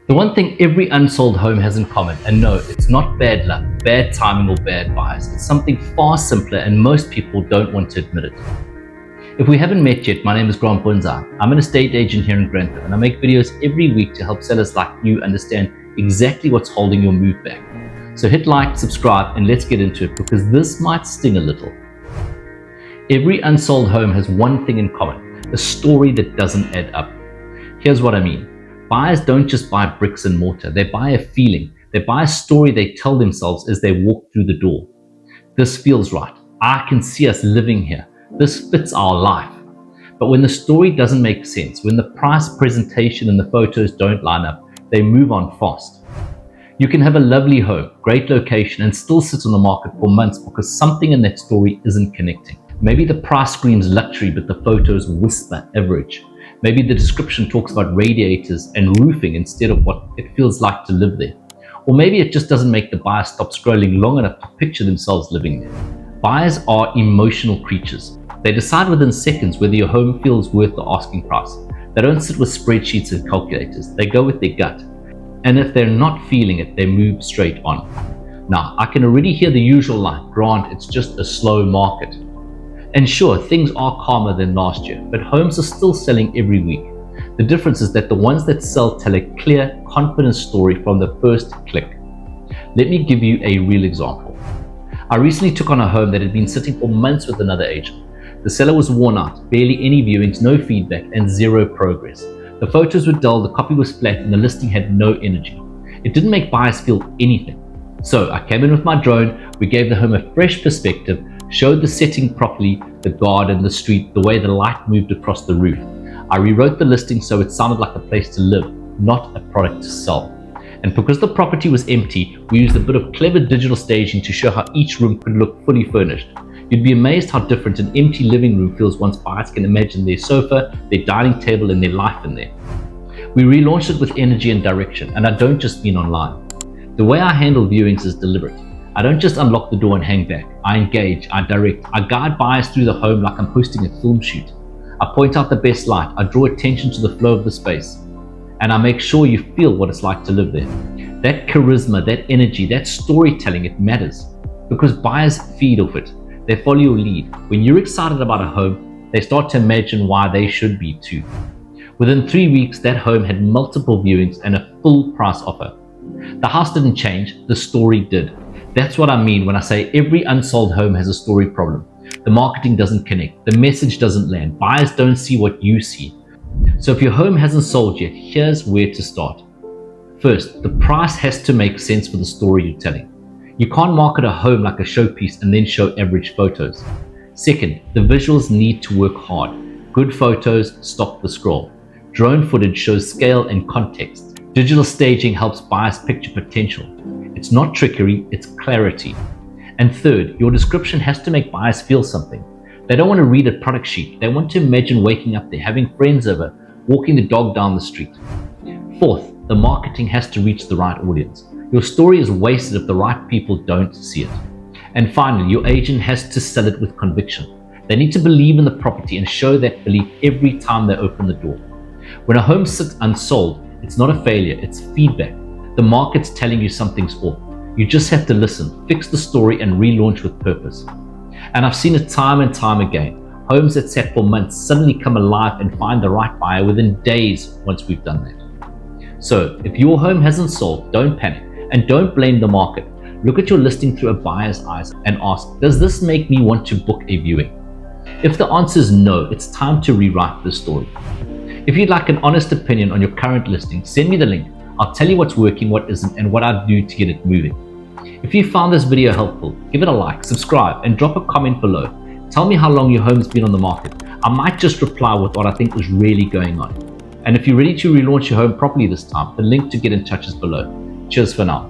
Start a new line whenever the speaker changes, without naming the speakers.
The one thing every unsold home has in common, and no, it's not bad luck, bad timing, or bad buyers. It's something far simpler, and most people don't want to admit it. If we haven't met yet, my name is Grant Boonzaier. I'm an estate agent here in Grantham, and I make videos every week to help sellers like you understand exactly what's holding your move back. So hit like, subscribe, and let's get into it, because this might sting a little. Every unsold home has one thing in common: a story that doesn't add up. Here's what I mean. Buyers don't just buy bricks and mortar, they buy a feeling. They buy a story they tell themselves as they walk through the door. This feels right. I can see us living here. This fits our life. But when the story doesn't make sense, when the price, presentation, and the photos don't line up, they move on fast. You can have a lovely home, great location, and still sit on the market for months because something in that story isn't connecting. Maybe the price screams luxury, but the photos whisper average. Maybe the description talks about radiators and roofing instead of what it feels like to live there. Or maybe it just doesn't make the buyer stop scrolling long enough to picture themselves living there. Buyers are emotional creatures. They decide within seconds whether your home feels worth the asking price. They don't sit with spreadsheets and calculators. They go with their gut. And if they're not feeling it, they move straight on. Now, I can already hear the usual line, Grant, it's just a slow market. And sure, things are calmer than last year, but homes are still selling every week. The difference is that the ones that sell tell a clear, confident story from the first click. Let me give you a real example. I recently took on a home that had been sitting for months with another agent. The seller was worn out, barely any viewings, no feedback, and zero progress. The photos were dull, the copy was flat, and the listing had no energy. It didn't make buyers feel anything. So I came in with my drone, we gave the home a fresh perspective, showed the setting properly, the garden, the street, the way the light moved across the roof. I rewrote the listing so it sounded like a place to live, not a product to sell. And because the property was empty, we used a bit of clever digital staging to show how each room could look fully furnished. You'd be amazed how different an empty living room feels once buyers can imagine their sofa, their dining table, and their life in there. We relaunched it with energy and direction, and I don't just mean online. The way I handle viewings is deliberate. I don't just unlock the door and hang back. I engage, I direct, I guide buyers through the home like I'm hosting a film shoot. I point out the best light, I draw attention to the flow of the space, and I make sure you feel what it's like to live there. That charisma, that energy, that storytelling, it matters because buyers feed off it. They follow your lead. When you're excited about a home, they start to imagine why they should be too. Within 3 weeks, that home had multiple viewings and a full price offer. The house didn't change, the story did. That's what I mean when I say every unsold home has a story problem. The marketing doesn't connect, the message doesn't land, buyers don't see what you see. So if your home hasn't sold yet, here's where to start. First, the price has to make sense for the story you're telling. You can't market a home like a showpiece and then show average photos. Second, the visuals need to work hard. Good photos stop the scroll. Drone footage shows scale and context. Digital staging helps buyers picture potential. It's not trickery, it's clarity. And third, your description has to make buyers feel something. They don't want to read a product sheet. They want to imagine waking up there, having friends over, walking the dog down the street. Fourth, the marketing has to reach the right audience. Your story is wasted if the right people don't see it. And finally, your agent has to sell it with conviction. They need to believe in the property and show that belief every time they open the door. When a home sits unsold, it's not a failure, it's feedback. The market's telling you something's off. You just have to listen, fix the story, and relaunch with purpose. And I've seen it time and time again. Homes that sat for months suddenly come alive and find the right buyer within days once we've done that. So if your home hasn't sold, don't panic and don't blame the market. Look at your listing through a buyer's eyes and ask, does this make me want to book a viewing? If the answer is no, it's time to rewrite the story. If you'd like an honest opinion on your current listing, send me the link. I'll tell you what's working, what isn't, and what I'd do to get it moving. If you found this video helpful, give it a like, subscribe, and drop a comment below. Tell me how long your home's been on the market. I might just reply with what I think is really going on. And if you're ready to relaunch your home properly this time, the link to get in touch is below. Cheers for now.